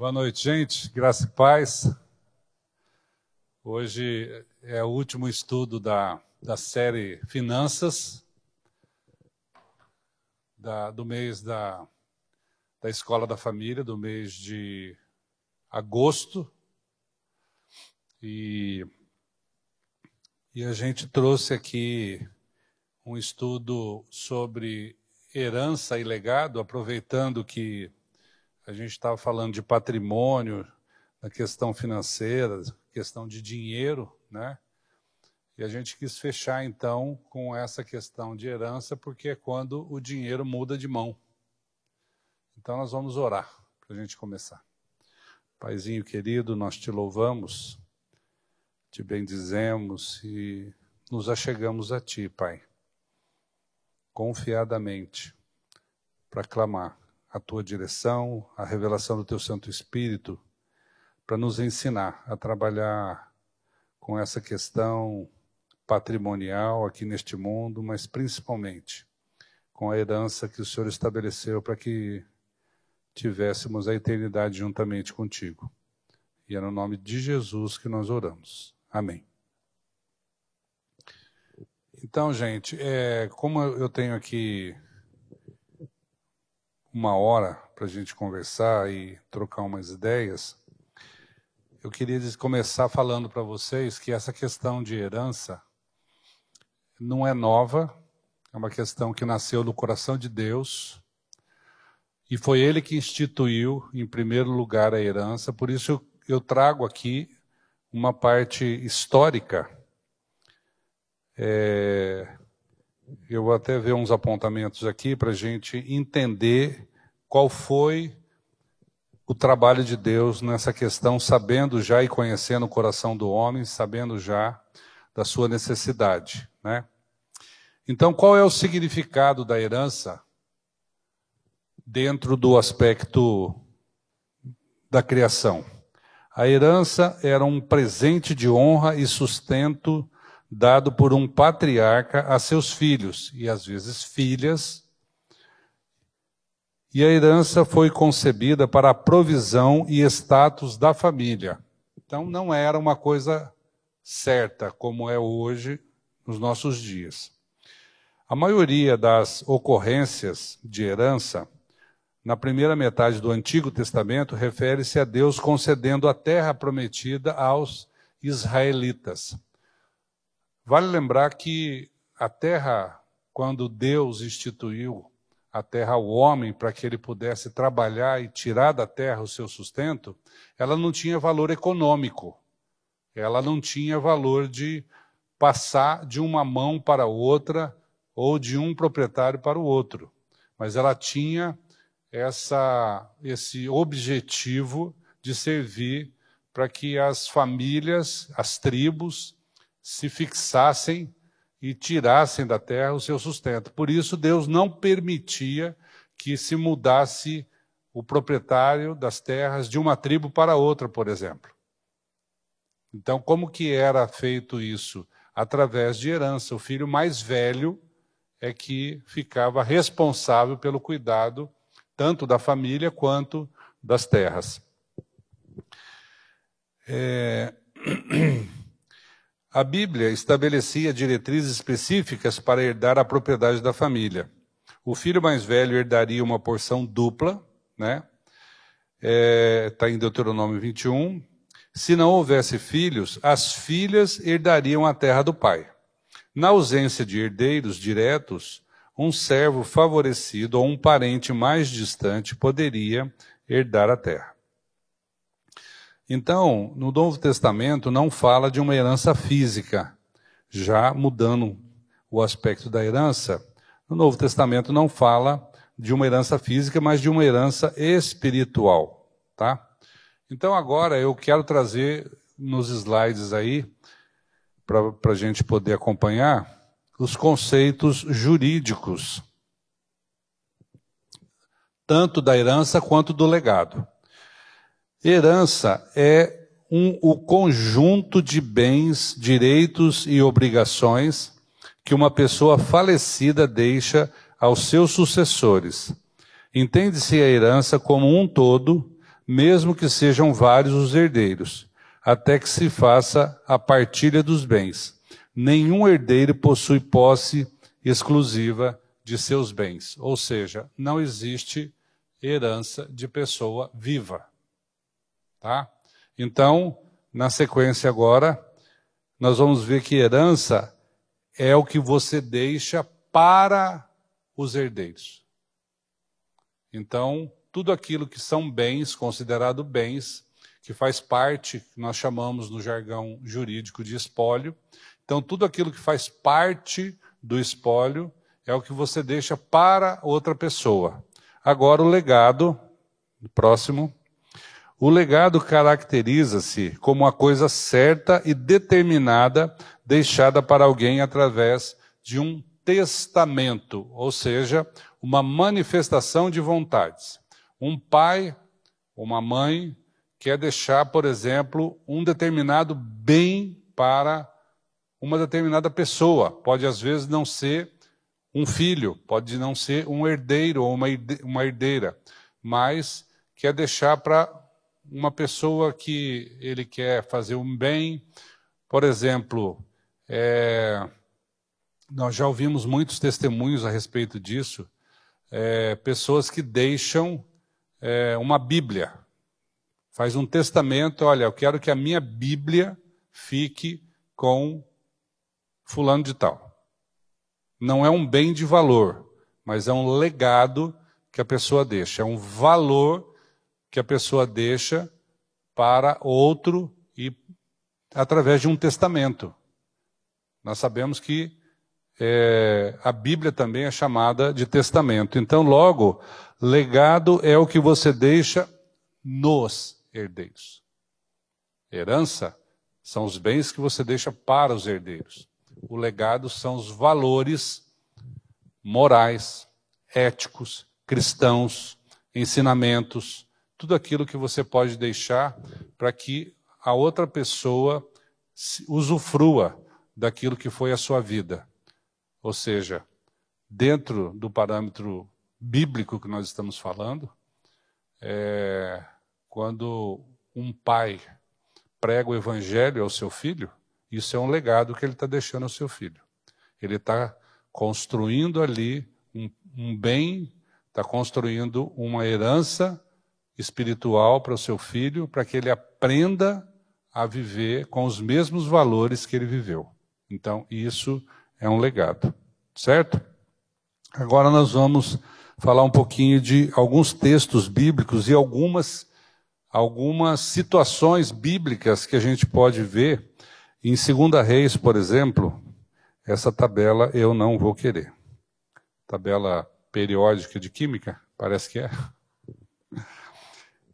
Boa noite, gente. Graça e paz. Hoje é o último estudo da série Finanças, do mês da Escola da Família, do mês de agosto. E a gente trouxe aqui um estudo sobre herança e legado, aproveitando que a gente estava falando de patrimônio, na questão financeira, questão de dinheiro, né? E a gente quis fechar, então, com essa questão de herança, porque é quando o dinheiro muda de mão. Então, nós vamos orar para a gente começar. Paizinho querido, nós te louvamos, te bendizemos e nos achegamos a ti, Pai, confiadamente, para clamar a tua direção, a revelação do teu Santo Espírito, para nos ensinar a trabalhar com essa questão patrimonial aqui neste mundo, mas principalmente com a herança que o Senhor estabeleceu para que tivéssemos a eternidade juntamente contigo. E é no nome de Jesus que nós oramos. Amém. Então, gente, como eu tenho aqui uma hora para a gente conversar e trocar umas ideias, eu queria começar falando para vocês que essa questão de herança não é nova, é uma questão que nasceu no coração de Deus e foi Ele que instituiu, em primeiro lugar, a herança. Por isso eu trago aqui uma parte histórica. Eu vou até ver uns apontamentos aqui para a gente entender qual foi o trabalho de Deus nessa questão, sabendo já e conhecendo o coração do homem, sabendo já da sua necessidade, né? Então, qual é o significado da herança dentro do aspecto da criação? A herança era um presente de honra e sustento dado por um patriarca a seus filhos, e às vezes filhas, e a herança foi concebida para a provisão e status da família. Então não era uma coisa certa, como é hoje, nos nossos dias. A maioria das ocorrências de herança, na primeira metade do Antigo Testamento, refere-se a Deus concedendo a terra prometida aos israelitas. Vale lembrar que a terra, quando Deus instituiu a terra ao homem para que ele pudesse trabalhar e tirar da terra o seu sustento, ela não tinha valor econômico. Ela não tinha valor de passar de uma mão para outra ou de um proprietário para o outro. Mas ela tinha esse objetivo de servir para que as famílias, as tribos, se fixassem e tirassem da terra o seu sustento. Por isso, Deus não permitia que se mudasse o proprietário das terras de uma tribo para outra, por exemplo. Então, como que era feito isso? Através de herança. O filho mais velho é que ficava responsável pelo cuidado tanto da família quanto das terras. A Bíblia estabelecia diretrizes específicas para herdar a propriedade da família. O filho mais velho herdaria uma porção dupla, né? Está em Deuteronômio 21. Se não houvesse filhos, as filhas herdariam a terra do pai. Na ausência de herdeiros diretos, um servo favorecido ou um parente mais distante poderia herdar a terra. Então, no Novo Testamento não fala de uma herança física. Já mudando o aspecto da herança, no Novo Testamento não fala de uma herança física, mas de uma herança espiritual, tá? Então agora eu quero trazer nos slides aí, para a gente poder acompanhar, os conceitos jurídicos, tanto da herança quanto do legado. Herança é o conjunto de bens, direitos e obrigações que uma pessoa falecida deixa aos seus sucessores. Entende-se a herança como um todo, mesmo que sejam vários os herdeiros, até que se faça a partilha dos bens. Nenhum herdeiro possui posse exclusiva de seus bens. Ou seja, não existe herança de pessoa viva. Tá? Então, na sequência agora, nós vamos ver que herança é o que você deixa para os herdeiros. Então, tudo aquilo que são bens, considerado bens, que faz parte, que nós chamamos no jargão jurídico de espólio. Então, tudo aquilo que faz parte do espólio é o que você deixa para outra pessoa. Agora, o legado, próximo. O legado caracteriza-se como uma coisa certa e determinada, deixada para alguém através de um testamento, ou seja, uma manifestação de vontades. Um pai, uma mãe, quer deixar, por exemplo, um determinado bem para uma determinada pessoa. Pode, às vezes, não ser um filho, pode não ser um herdeiro ou uma herdeira, mas quer deixar para uma pessoa que ele quer fazer um bem. Por exemplo, nós já ouvimos muitos testemunhos a respeito disso, pessoas que deixam uma Bíblia. Faz um testamento, olha, eu quero que a minha Bíblia fique com fulano de tal. Não é um bem de valor, mas é um legado que a pessoa deixa. É um valor que a pessoa deixa para outro e através de um testamento. Nós sabemos que a Bíblia também é chamada de testamento. Então, logo, legado é o que você deixa nos herdeiros. Herança são os bens que você deixa para os herdeiros. O legado são os valores morais, éticos, cristãos, ensinamentos, tudo aquilo que você pode deixar para que a outra pessoa usufrua daquilo que foi a sua vida. Ou seja, dentro do parâmetro bíblico que nós estamos falando, quando um pai prega o evangelho ao seu filho, isso é um legado que ele está deixando ao seu filho. Ele está construindo ali um bem, está construindo uma herança espiritual para o seu filho, para que ele aprenda a viver com os mesmos valores que ele viveu. Então, isso é um legado, certo? Agora nós vamos falar um pouquinho de alguns textos bíblicos e algumas situações bíblicas que a gente pode ver. Em 2 Reis, por exemplo, essa tabela eu não vou querer. Tabela periódica de química, parece que é.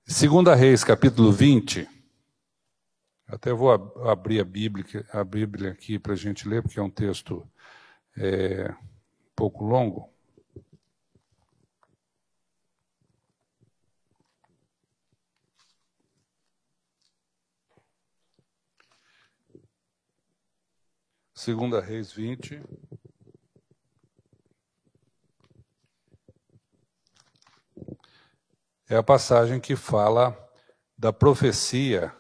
2 Reis, capítulo 20. Até vou abrir a Bíblia aqui para a gente ler, porque é um texto um pouco longo. Segunda Reis 20. É a passagem que fala da profecia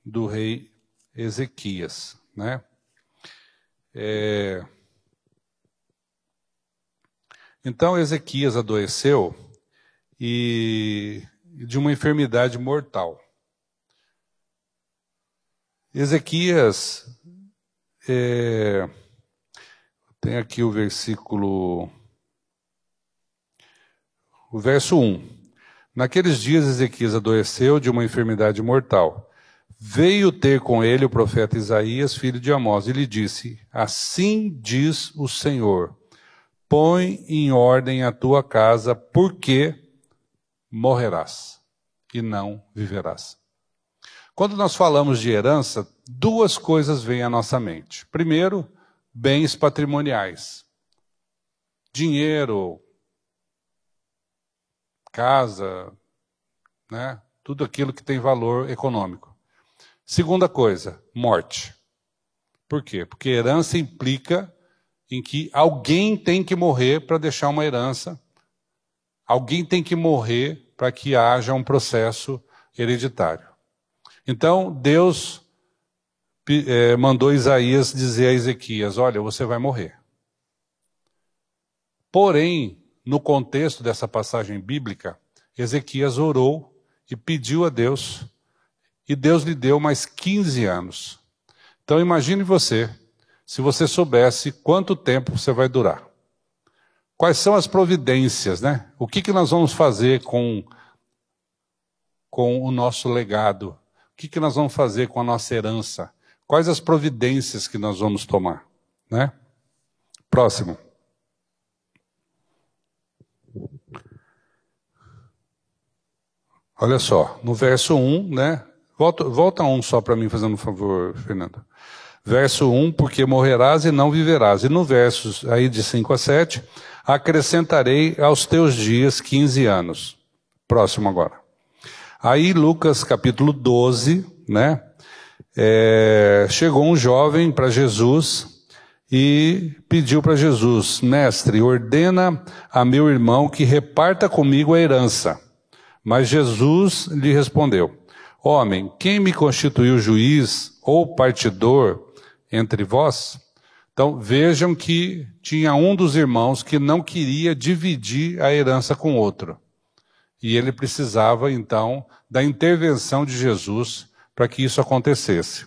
do rei Ezequias, né? Então Ezequias adoeceu e de uma enfermidade mortal. Ezequias, tem aqui o verso 1. Naqueles dias Ezequias adoeceu de uma enfermidade mortal. Veio ter com ele o profeta Isaías, filho de Amós, e lhe disse: assim diz o Senhor, põe em ordem a tua casa, porque morrerás e não viverás. Quando nós falamos de herança, duas coisas vêm à nossa mente. Primeiro, bens patrimoniais. Dinheiro, casa, né? Tudo aquilo que tem valor econômico. Segunda coisa, morte. Por quê? Porque herança implica em que alguém tem que morrer para deixar uma herança alguém tem que morrer para que haja um processo hereditário. Então, Deus mandou Isaías dizer a Ezequias, olha, você vai morrer. Porém, no contexto dessa passagem bíblica, Ezequias orou e pediu a Deus, e Deus lhe deu mais 15 anos. Então imagine você, se você soubesse quanto tempo você vai durar. Quais são as providências, né? O que nós vamos fazer com o nosso legado? O que nós vamos fazer com a nossa herança? Quais as providências que nós vamos tomar, né? Próximo. Olha só, no verso 1, né? Volta um só para mim, fazendo um favor, Fernando. Verso 1, porque morrerás e não viverás. E no verso aí de 5 a 7, acrescentarei aos teus dias 15 anos. Próximo agora. Aí Lucas capítulo 12, né? Chegou um jovem para Jesus e pediu para Jesus, mestre, ordena a meu irmão que reparta comigo a herança. Mas Jesus lhe respondeu, homem, quem me constituiu juiz ou partidor entre vós? Então vejam que tinha um dos irmãos que não queria dividir a herança com outro. E ele precisava então da intervenção de Jesus para que isso acontecesse.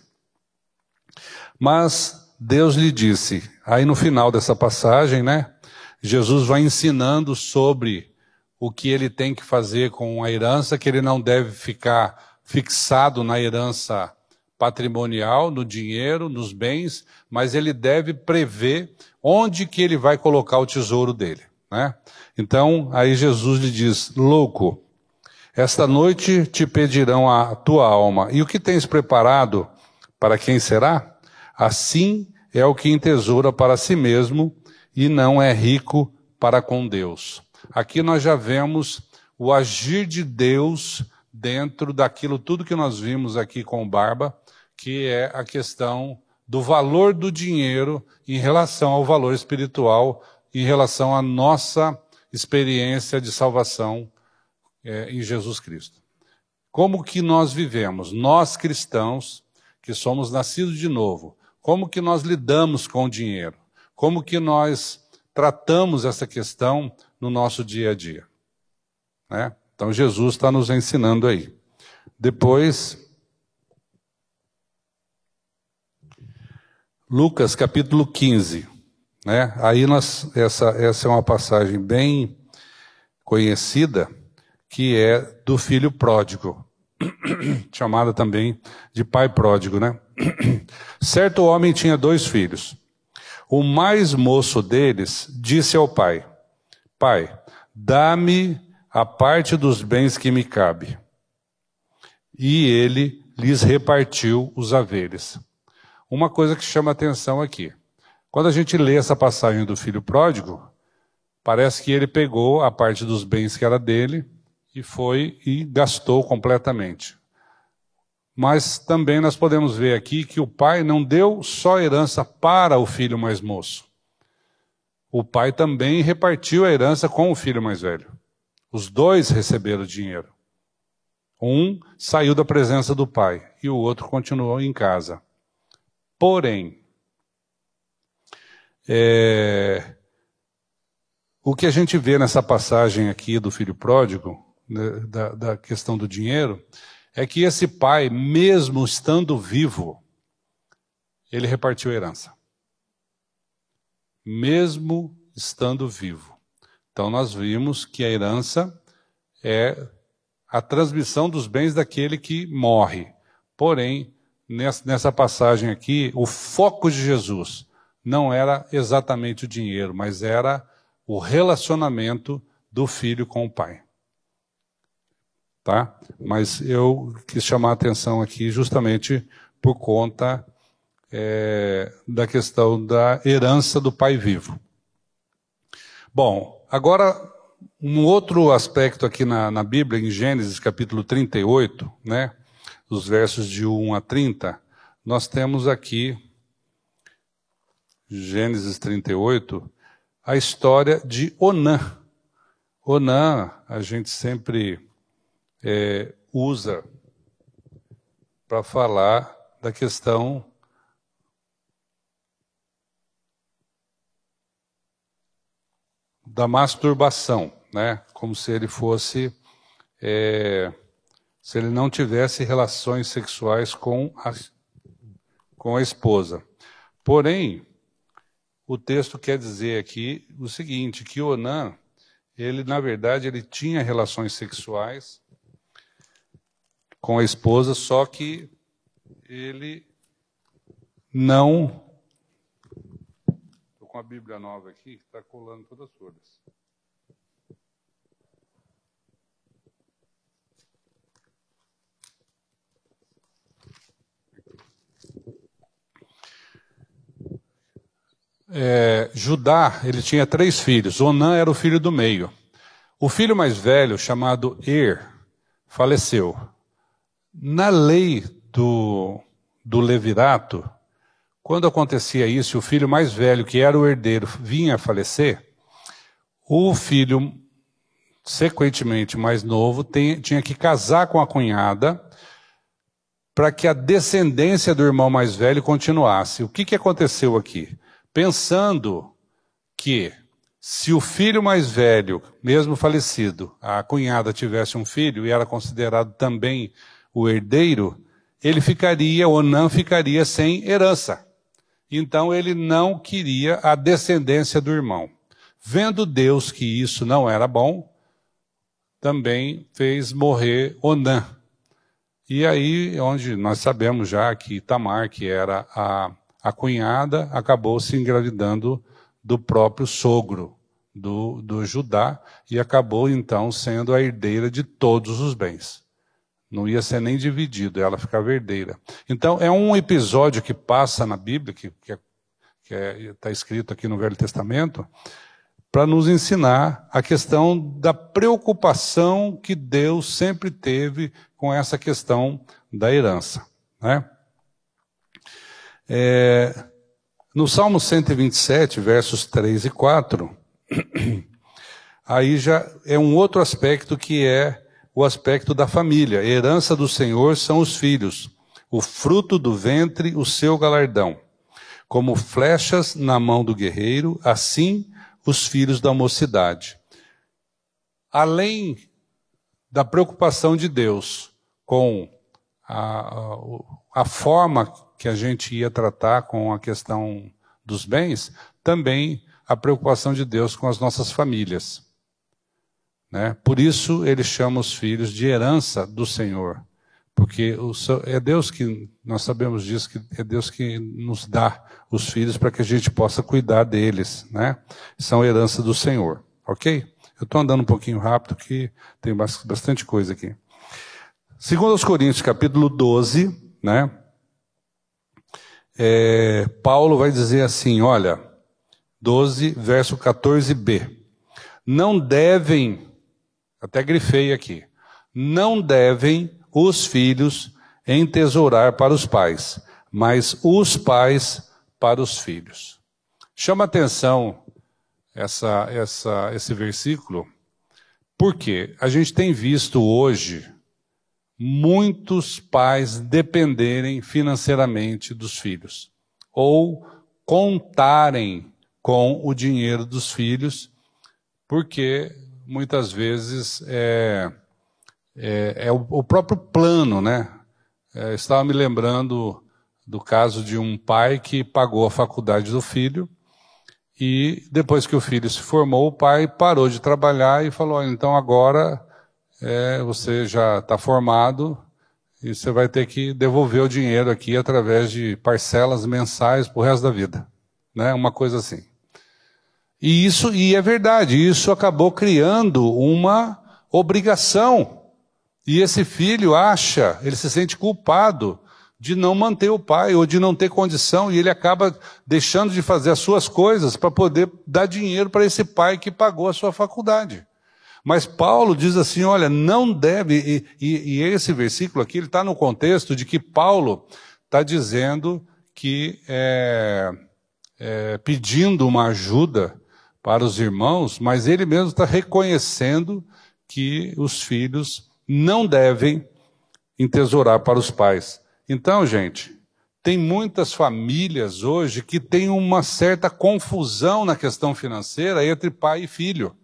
Mas Deus lhe disse, aí no final dessa passagem, né? Jesus vai ensinando sobre o que ele tem que fazer com a herança, que ele não deve ficar fixado na herança patrimonial, no dinheiro, nos bens, mas ele deve prever onde que ele vai colocar o tesouro dele, né? Então, aí Jesus lhe diz, louco, esta noite te pedirão a tua alma, e o que tens preparado para quem será? Assim é o que entesoura para si mesmo, e não é rico para com Deus. Aqui nós já vemos o agir de Deus dentro daquilo tudo que nós vimos aqui com o Barba, que é a questão do valor do dinheiro em relação ao valor espiritual, em relação à nossa experiência de salvação em Jesus Cristo. Como que nós vivemos? Nós cristãos, que somos nascidos de novo, como que nós lidamos com o dinheiro? Como que nós tratamos essa questão no nosso dia a dia, né? Então Jesus está nos ensinando aí. Depois, Lucas capítulo 15, né? Aí essa é uma passagem bem conhecida, que é do filho pródigo, chamada também de pai pródigo, né? Certo homem tinha 2 filhos. O mais moço deles disse ao pai, pai, dá-me a parte dos bens que me cabe. E ele lhes repartiu os haveres. Uma coisa que chama atenção aqui. Quando a gente lê essa passagem do filho pródigo, parece que ele pegou a parte dos bens que era dele e foi e gastou completamente. Mas também nós podemos ver aqui que o pai não deu só herança para o filho mais moço. O pai também repartiu a herança com o filho mais velho. Os 2 receberam dinheiro. Um saiu da presença do pai e o outro continuou em casa. Porém, o que a gente vê nessa passagem aqui do filho pródigo, né, da questão do dinheiro, é que esse pai, mesmo estando vivo, ele repartiu a herança. Mesmo estando vivo. Então nós vimos que a herança é a transmissão dos bens daquele que morre. Porém, nessa passagem aqui, o foco de Jesus não era exatamente o dinheiro, mas era o relacionamento do filho com o pai. Tá? Mas eu quis chamar a atenção aqui justamente por conta da questão da herança do pai vivo. Bom, agora um outro aspecto aqui na Bíblia, em Gênesis capítulo 38, né, os versos de 1 a 30, nós temos aqui, Gênesis 38, a história de Onã. Onã, a gente sempre usa para falar da questão da masturbação, né? Como se ele fosse, se ele não tivesse relações sexuais com a esposa. Porém, o texto quer dizer aqui o seguinte, que Onã, ele, na verdade, ele tinha relações sexuais com a esposa, só que ele não... Estou com a Bíblia nova aqui, que está colando todas as folhas. Judá, ele tinha 3 filhos. Onã era o filho do meio. O filho mais velho, chamado faleceu. Na lei do levirato, quando acontecia isso, o filho mais velho, que era o herdeiro, vinha a falecer, o filho, sequentemente mais novo, tinha que casar com a cunhada para que a descendência do irmão mais velho continuasse. O que aconteceu aqui? Pensando que se o filho mais velho, mesmo falecido, a cunhada tivesse um filho e era considerado também o herdeiro, Onã ficaria sem herança. Então ele não queria a descendência do irmão. Vendo Deus que isso não era bom, também fez morrer Onã. E aí, onde nós sabemos já que Tamar, que era a cunhada, acabou se engravidando do próprio sogro do Judá e acabou então sendo a herdeira de todos os bens. Não ia ser nem dividido, ela ficava herdeira. Então é um episódio que passa na Bíblia, que está escrito aqui no Velho Testamento, para nos ensinar a questão da preocupação que Deus sempre teve com essa questão da herança, né? No Salmo 127, versos 3 e 4, aí já é um outro aspecto que é o aspecto da família. A herança do Senhor são os filhos, o fruto do ventre, o seu galardão. Como flechas na mão do guerreiro, assim os filhos da mocidade. Além da preocupação de Deus com a forma que a gente ia tratar com a questão dos bens, também a preocupação de Deus com as nossas famílias, né? Por isso ele chama os filhos de herança do Senhor, porque é Deus que, nós sabemos disso, que é Deus que nos dá os filhos para que a gente possa cuidar deles, né? São herança do Senhor, ok? Eu estou andando um pouquinho rápido, que tem bastante coisa aqui. Segundo aos Coríntios, capítulo 12, né? Paulo vai dizer assim, olha, 12, verso 14b. Não devem, até grifei aqui, não devem os filhos entesourar para os pais, mas os pais para os filhos. Chama atenção esse versículo, porque a gente tem visto hoje muitos pais dependerem financeiramente dos filhos, ou contarem com o dinheiro dos filhos, porque muitas vezes é o próprio plano, né? Estava me lembrando do caso de um pai que pagou a faculdade do filho, e depois que o filho se formou, o pai parou de trabalhar e falou, olha, então agora você já está formado e você vai ter que devolver o dinheiro aqui através de parcelas mensais para o resto da vida, né? Uma coisa assim. E é verdade, isso acabou criando uma obrigação. E esse filho ele se sente culpado de não manter o pai, ou de não ter condição, e ele acaba deixando de fazer as suas coisas para poder dar dinheiro para esse pai que pagou a sua faculdade. Mas Paulo diz assim, olha, não deve, e esse versículo aqui, ele está no contexto de que Paulo está dizendo que, pedindo uma ajuda para os irmãos, mas ele mesmo está reconhecendo que os filhos não devem entesourar para os pais. Então, gente, tem muitas famílias hoje que têm uma certa confusão na questão financeira entre pai e filho.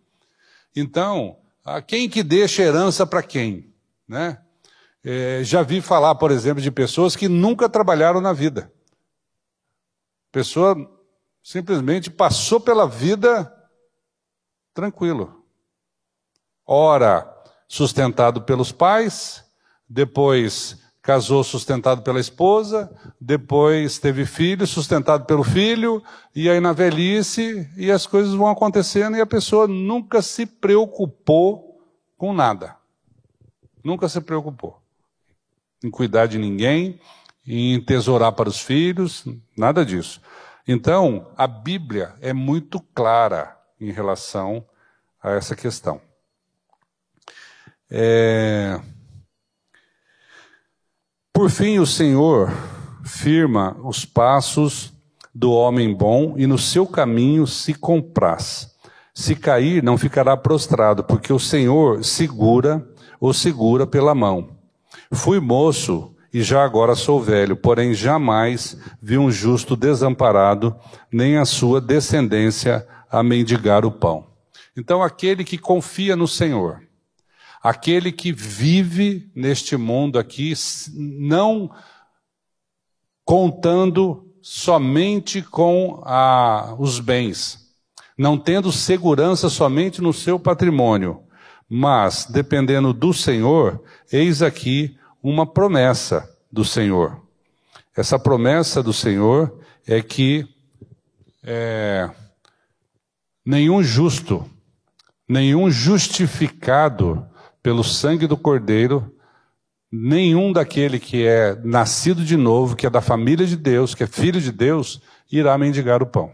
Então, quem que deixa herança para quem? Né? Já vi falar, por exemplo, de pessoas que nunca trabalharam na vida. A pessoa simplesmente passou pela vida tranquilo. Ora, sustentado pelos pais, depois casou sustentado pela esposa, depois teve filho sustentado pelo filho, e aí na velhice, e as coisas vão acontecendo, e a pessoa nunca se preocupou com nada. Nunca se preocupou em cuidar de ninguém, em entesourar para os filhos, nada disso. Então, a Bíblia é muito clara em relação a essa questão. Por fim, o Senhor firma os passos do homem bom e no seu caminho se compraz. Se cair, não ficará prostrado, porque o Senhor o segura pela mão. Fui moço e já agora sou velho, porém jamais vi um justo desamparado, nem a sua descendência a mendigar o pão. Então, aquele que confia no Senhor, aquele que vive neste mundo aqui, não contando somente com os bens, não tendo segurança somente no seu patrimônio, mas dependendo do Senhor, eis aqui uma promessa do Senhor. Essa promessa do Senhor é que nenhum justo, nenhum justificado pelo sangue do Cordeiro, nenhum daquele que é nascido de novo, que é da família de Deus, que é filho de Deus, irá mendigar o pão.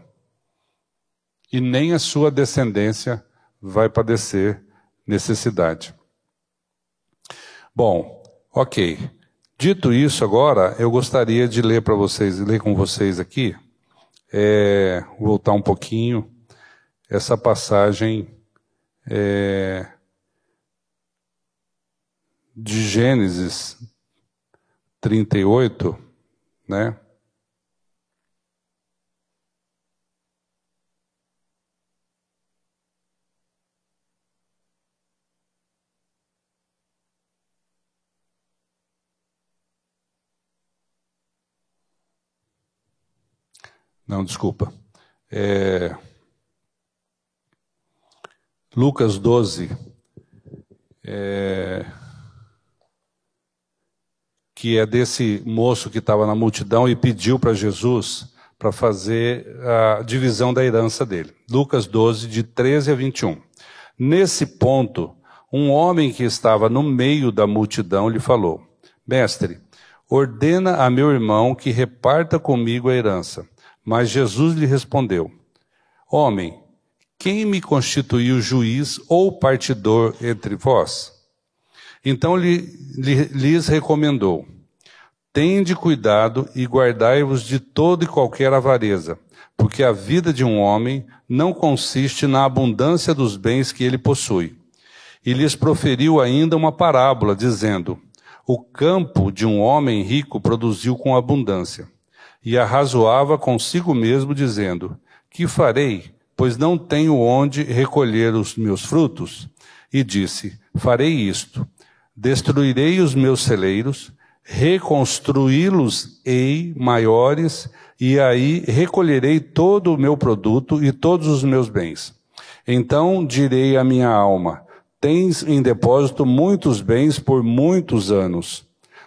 E nem a sua descendência vai padecer necessidade. Bom, ok. Dito isso agora, eu gostaria de ler com vocês aqui, voltar um pouquinho, essa passagem de Gênesis 38, né? Não, desculpa. Lucas 12, que é desse moço que estava na multidão e pediu para Jesus para fazer a divisão da herança dele. Lucas 12, de 13 a 21. Nesse ponto, um homem que estava no meio da multidão lhe falou: Mestre, ordena a meu irmão que reparta comigo a herança. Mas Jesus lhe respondeu: Homem, quem me constituiu juiz ou partidor entre vós? Então lhes recomendou: Tende cuidado e guardai-vos de toda e qualquer avareza, porque a vida de um homem não consiste na abundância dos bens que ele possui. E lhes proferiu ainda uma parábola, dizendo: O campo de um homem rico produziu com abundância. E arrazoava consigo mesmo, dizendo: Que farei, pois não tenho onde recolher os meus frutos? E disse: Farei isto: destruirei os meus celeiros, reconstruí-los-ei maiores, e aí recolherei todo o meu produto e todos os meus bens. Então direi à minha alma: Tens em depósito muitos bens por muitos anos.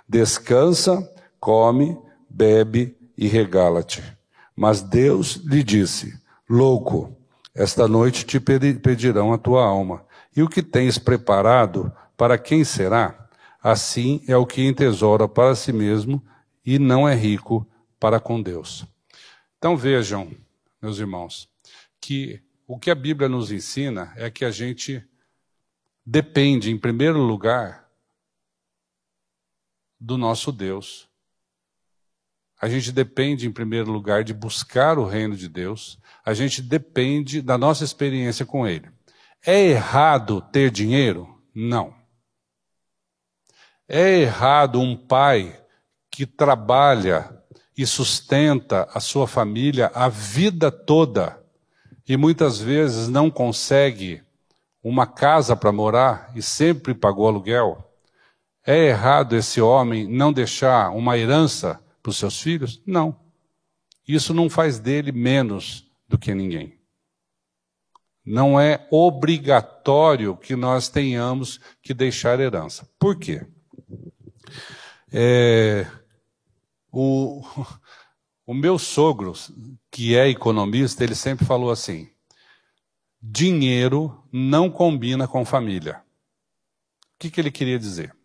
Descansa, come, bebe e regala-te. Mas Deus lhe disse: Louco, esta noite te pedirão a tua alma. E o que tens preparado, para quem será? Assim é o que entesoura para si mesmo e não é rico para com Deus. Então vejam, meus irmãos, que o que a Bíblia nos ensina é que a gente depende, em primeiro lugar, do nosso Deus. a gente depende, em primeiro lugar, de buscar o reino de Deus, a gente depende da nossa experiência com Ele. É errado ter dinheiro? Não. É errado um pai que trabalha e sustenta a sua família a vida toda e muitas vezes não consegue uma casa para morar e sempre pagou aluguel? É errado esse homem não deixar uma herança para os seus filhos? Não. Isso não faz dele menos do que ninguém. Não é obrigatório que nós tenhamos que deixar herança. Por quê? O meu sogro, que é economista, ele sempre falou assim: dinheiro não combina com família. O que ele queria dizer?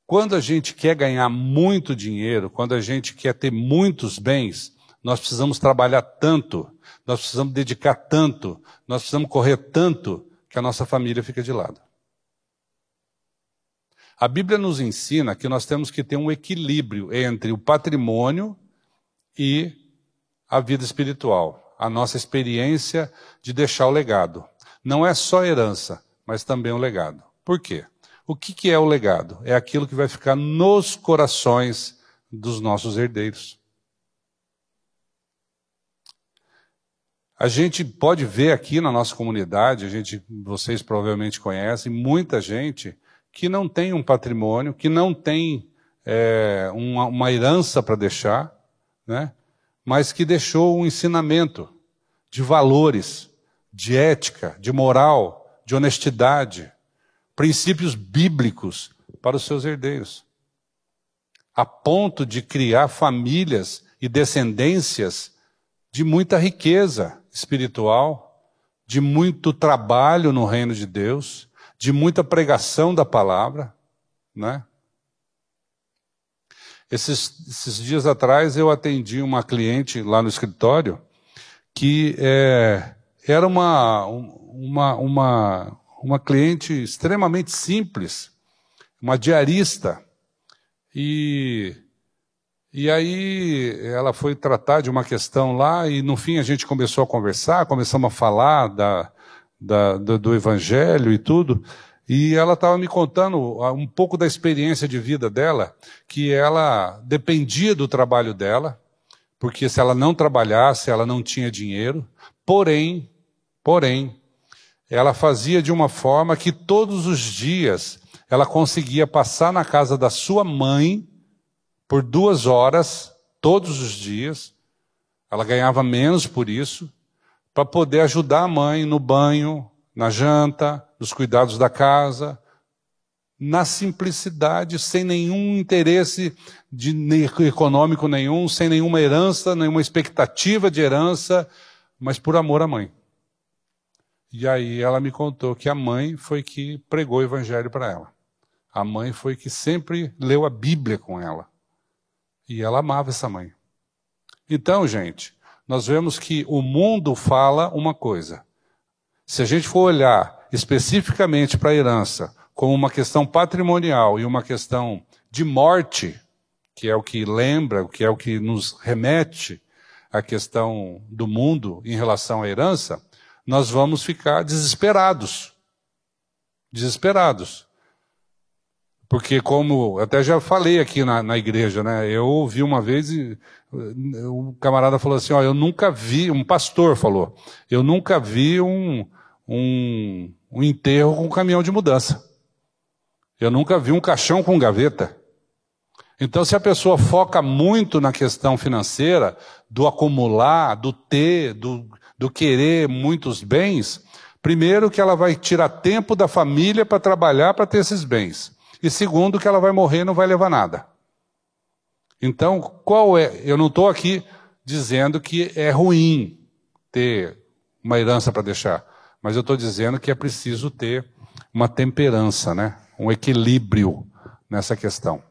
Quando a gente quer ganhar muito dinheiro, quando a gente quer ter muitos bens, nós precisamos trabalhar tanto, nós precisamos dedicar tanto, nós precisamos correr tanto, que a nossa família fica de lado. A Bíblia nos ensina que nós temos que ter um equilíbrio entre o patrimônio e a vida espiritual, a nossa experiência de deixar o legado. Não é só herança, mas também um legado. Por quê? O que é o legado? É aquilo que vai ficar nos corações dos nossos herdeiros. A gente pode ver aqui na nossa comunidade, vocês provavelmente conhecem, muita gente que não tem um patrimônio, que não tem uma herança para deixar, né? Mas que deixou um ensinamento de valores, de ética, de moral, de honestidade, princípios bíblicos para os seus herdeiros, a ponto de criar famílias e descendências de muita riqueza espiritual, de muito trabalho no reino de Deus, de muita pregação da palavra, né? Esses dias atrás eu atendi uma cliente lá no escritório que era uma cliente extremamente simples, uma diarista, e aí ela foi tratar de uma questão lá e no fim a gente começou a conversar, começamos a falar do evangelho e tudo, e ela estava me contando um pouco da experiência de vida dela, que ela dependia do trabalho dela, porque se ela não trabalhasse, ela não tinha dinheiro, porém, ela fazia de uma forma que todos os dias ela conseguia passar na casa da sua mãe por 2 horas, todos os dias. Ela ganhava menos por isso, para poder ajudar a mãe no banho, na janta, nos cuidados da casa, na simplicidade, sem nenhum interesse econômico nenhum, sem nenhuma herança, nenhuma expectativa de herança, mas por amor à mãe. E aí ela me contou que a mãe foi que pregou o evangelho para ela. A mãe foi que sempre leu a Bíblia com ela. E ela amava essa mãe. Então, gente, nós vemos que o mundo fala uma coisa. Se a gente for olhar especificamente para a herança como uma questão patrimonial e uma questão de morte, que é o que lembra, que é o que nos remete à questão do mundo em relação à herança, nós vamos ficar desesperados. Desesperados. Porque como até já falei aqui na igreja, né? Eu ouvi uma vez, um camarada falou assim, eu nunca vi, um pastor falou, eu nunca vi um enterro com um caminhão de mudança. Eu nunca vi um caixão com gaveta. Então, se a pessoa foca muito na questão financeira, do acumular, do ter, do querer muitos bens, primeiro que ela vai tirar tempo da família para trabalhar para ter esses bens. E segundo que ela vai morrer e não vai levar nada. Então, eu não estou aqui dizendo que é ruim ter uma herança para deixar, mas eu estou dizendo que é preciso ter uma temperança, né? Um equilíbrio nessa questão.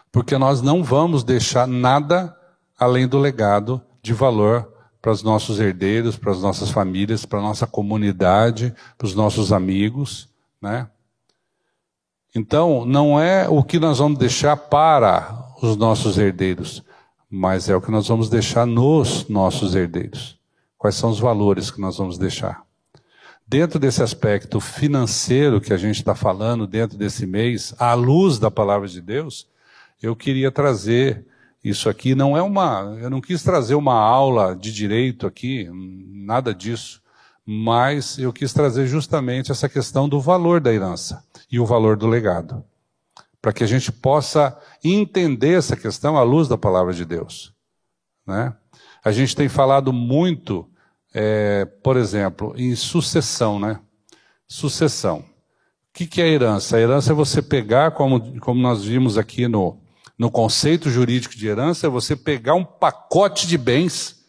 Porque nós não vamos deixar nada além do legado de valor para os nossos herdeiros, para as nossas famílias, para a nossa comunidade, para os nossos amigos, né? Então, não é o que nós vamos deixar para os nossos herdeiros, mas é o que nós vamos deixar nos nossos herdeiros. Quais são os valores que nós vamos deixar? Dentro desse aspecto financeiro que a gente está falando, dentro desse mês, à luz da palavra de Deus, eu queria trazer isso aqui. Eu não quis trazer uma aula de direito aqui, nada disso, mas eu quis trazer justamente essa questão do valor da herança e o valor do legado, para que a gente possa entender essa questão à luz da palavra de Deus, né? A gente tem falado muito, por exemplo, em sucessão, né? Sucessão. O que é herança? A herança é você pegar, como nós vimos aqui no conceito jurídico de herança, é você pegar um pacote de bens,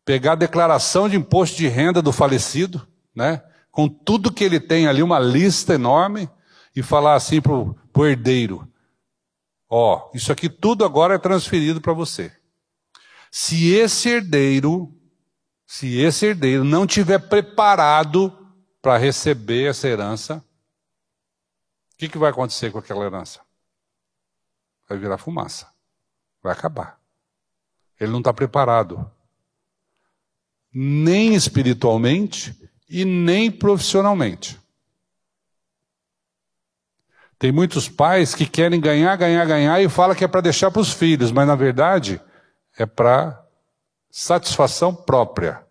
pegar a declaração de imposto de renda do falecido, né? Com tudo que ele tem ali, uma lista enorme, e falar assim para o herdeiro: ó, isso aqui tudo agora é transferido para você. Se esse herdeiro não tiver preparado para receber essa herança, o que vai acontecer com aquela herança? Vai virar fumaça, vai acabar. Ele não está preparado, nem espiritualmente e nem profissionalmente. Tem muitos pais que querem ganhar e falam que é para deixar para os filhos, mas na verdade é para satisfação própria.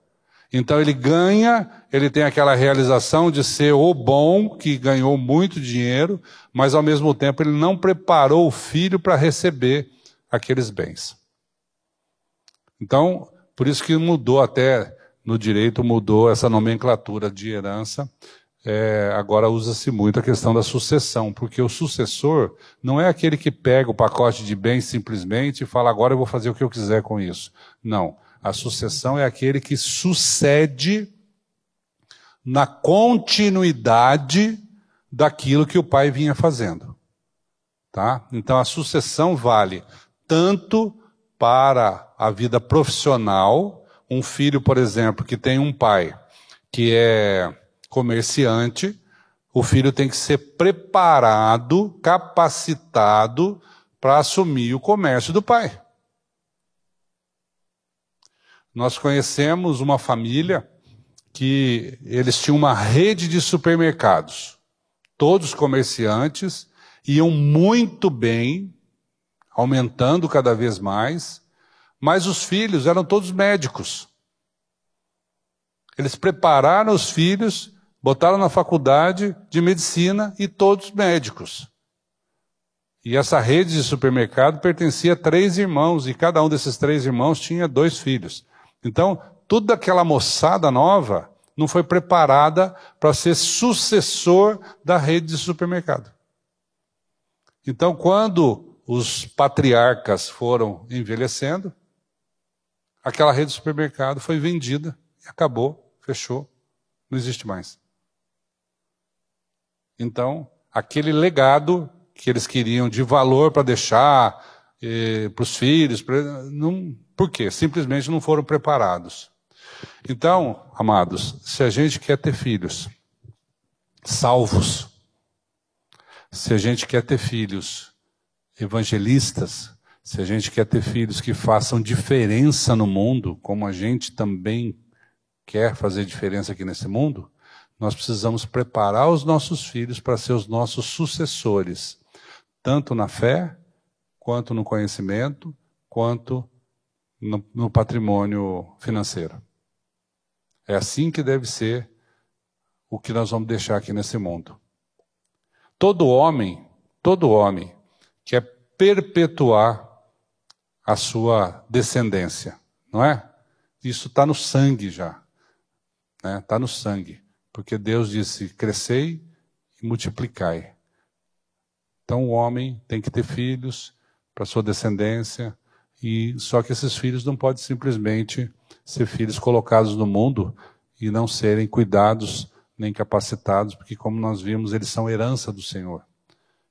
Então ele ganha, ele tem aquela realização de ser o bom, que ganhou muito dinheiro, mas ao mesmo tempo ele não preparou o filho para receber aqueles bens. Então, por isso que mudou até no direito, mudou essa nomenclatura de herança. Agora usa-se muito a questão da sucessão, porque o sucessor não é aquele que pega o pacote de bens simplesmente e fala: agora eu vou fazer o que eu quiser com isso. Não, a sucessão é aquele que sucede na continuidade daquilo que o pai vinha fazendo. Tá? Então a sucessão vale tanto para a vida profissional. Um filho, por exemplo, que tem um pai que é comerciante, o filho tem que ser preparado, capacitado para assumir o comércio do pai. Nós conhecemos uma família que eles tinham uma rede de supermercados. Todos comerciantes, iam muito bem, aumentando cada vez mais, mas os filhos eram todos médicos. Eles prepararam os filhos, botaram na faculdade de medicina e todos médicos. E essa rede de supermercado pertencia a 3 irmãos, e cada um desses 3 irmãos tinha 2 filhos. Então, toda aquela moçada nova não foi preparada para ser sucessor da rede de supermercado. Então, quando os patriarcas foram envelhecendo, aquela rede de supermercado foi vendida e acabou, fechou, não existe mais. Então, aquele legado que eles queriam de valor para deixar para os filhos, por quê? Simplesmente não foram preparados. Então, amados, se a gente quer ter filhos salvos, se a gente quer ter filhos evangelistas, se a gente quer ter filhos que façam diferença no mundo, como a gente também quer fazer diferença aqui nesse mundo, nós precisamos preparar os nossos filhos para ser os nossos sucessores, tanto na fé, quanto no conhecimento, quanto no patrimônio financeiro. É assim que deve ser o que nós vamos deixar aqui nesse mundo. Todo homem quer perpetuar a sua descendência, não é? Isso está no sangue já, né? Está no sangue, porque Deus disse: crescei e multiplicai. Então o homem tem que ter filhos para sua descendência, e só que esses filhos não podem simplesmente ser filhos colocados no mundo e não serem cuidados nem capacitados, porque, como nós vimos, eles são herança do Senhor.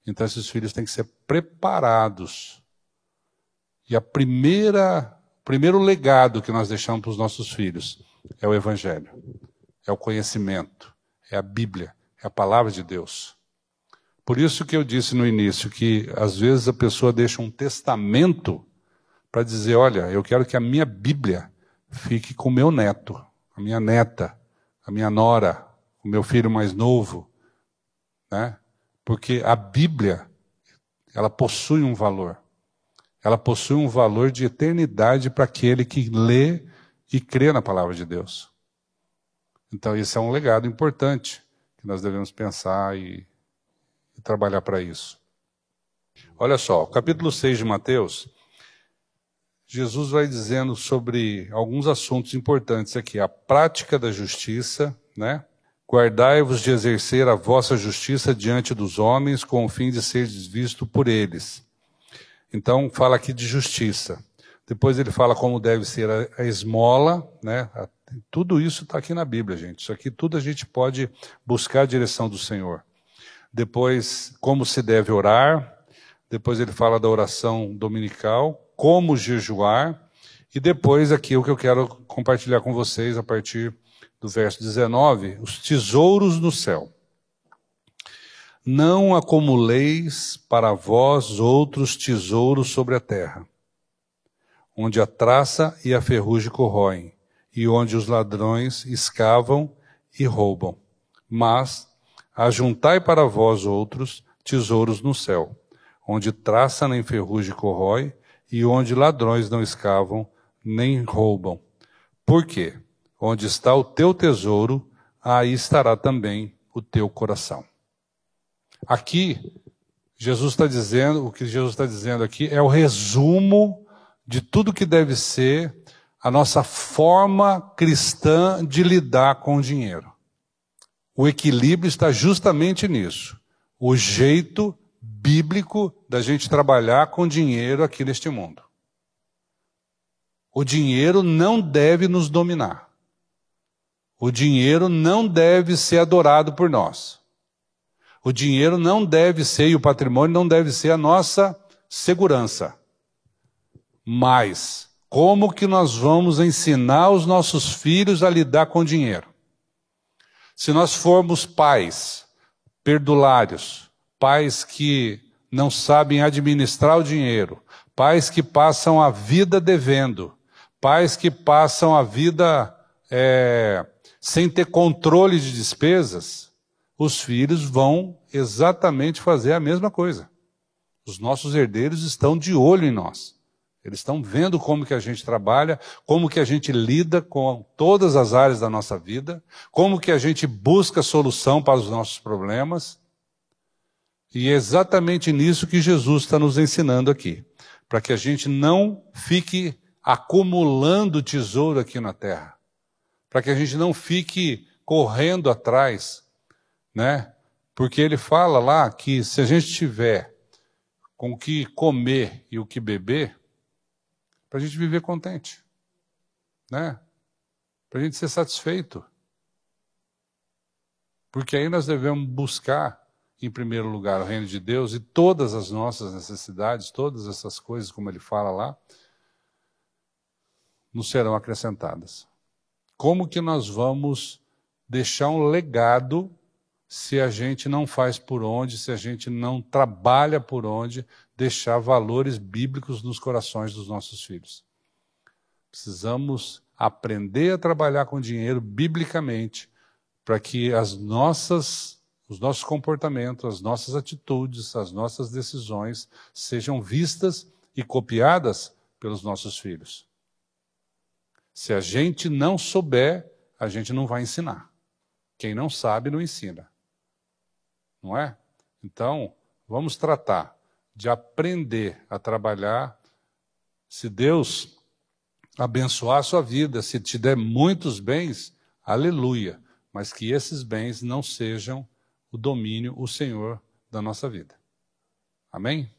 Então esses filhos têm que ser preparados. E o primeiro legado que nós deixamos para os nossos filhos é o Evangelho, é o conhecimento, é a Bíblia, é a palavra de Deus. Por isso que eu disse no início que às vezes a pessoa deixa um testamento para dizer, olha, eu quero que a minha Bíblia fique com o meu neto, a minha neta, a minha nora, o meu filho mais novo, né? Porque a Bíblia, ela possui um valor. Ela possui um valor de eternidade para aquele que lê e crê na palavra de Deus. Então, esse é um legado importante que nós devemos pensar e trabalhar para isso. Olha só, o capítulo 6 de Mateus, Jesus vai dizendo sobre alguns assuntos importantes aqui. A prática da justiça, né? Guardai-vos de exercer a vossa justiça diante dos homens, com o fim de seres visto por eles. Então, fala aqui de justiça. Depois ele fala como deve ser a esmola, né? Tudo isso está aqui na Bíblia, gente. Isso aqui tudo a gente pode buscar a direção do Senhor. Depois, como se deve orar. Depois ele fala da oração dominical, como jejuar. E depois aqui o que eu quero compartilhar com vocês a partir do verso 19, os tesouros no céu. Não acumuleis para vós outros tesouros sobre a terra, onde a traça e a ferrugem corroem, e onde os ladrões escavam e roubam. Mas ajuntai para vós outros tesouros no céu, onde traça nem ferrugem corrói, e onde ladrões não escavam nem roubam. Por quê? Onde está o teu tesouro, aí estará também o teu coração. Aqui, Jesus está dizendo, o que Jesus está dizendo aqui é o resumo de tudo que deve ser a nossa forma cristã de lidar com o dinheiro. O equilíbrio está justamente nisso. O jeito bíblico da gente trabalhar com dinheiro aqui neste mundo. O dinheiro não deve nos dominar. O dinheiro não deve ser adorado por nós. O dinheiro não deve ser, e o patrimônio não deve ser a nossa segurança. Mas, como que nós vamos ensinar os nossos filhos a lidar com o dinheiro? Se nós formos pais perdulários, pais que não sabem administrar o dinheiro, pais que passam a vida devendo, pais que passam a vida sem ter controle de despesas, os filhos vão exatamente fazer a mesma coisa. Os nossos herdeiros estão de olho em nós. Eles estão vendo como que a gente trabalha, como que a gente lida com todas as áreas da nossa vida, como que a gente busca solução para os nossos problemas. E é exatamente nisso que Jesus está nos ensinando aqui. Para que a gente não fique acumulando tesouro aqui na terra. Para que a gente não fique correndo atrás, né? Porque ele fala lá que se a gente tiver com o que comer e o que beber, para a gente viver contente, né? Para a gente ser satisfeito. Porque aí nós devemos buscar, em primeiro lugar, o reino de Deus e todas as nossas necessidades, todas essas coisas, como ele fala lá, nos serão acrescentadas. Como que nós vamos deixar um legado se a gente não faz por onde, se a gente não trabalha por onde, deixar valores bíblicos nos corações dos nossos filhos? Precisamos aprender a trabalhar com dinheiro biblicamente, para que os nossos comportamentos, as nossas atitudes, as nossas decisões sejam vistas e copiadas pelos nossos filhos. Se a gente não souber, a gente não vai ensinar. Quem não sabe, não ensina. Não é? Então, vamos tratar de aprender a trabalhar. Se Deus abençoar a sua vida, se te der muitos bens, aleluia. Mas que esses bens não sejam o domínio, o Senhor da nossa vida. Amém?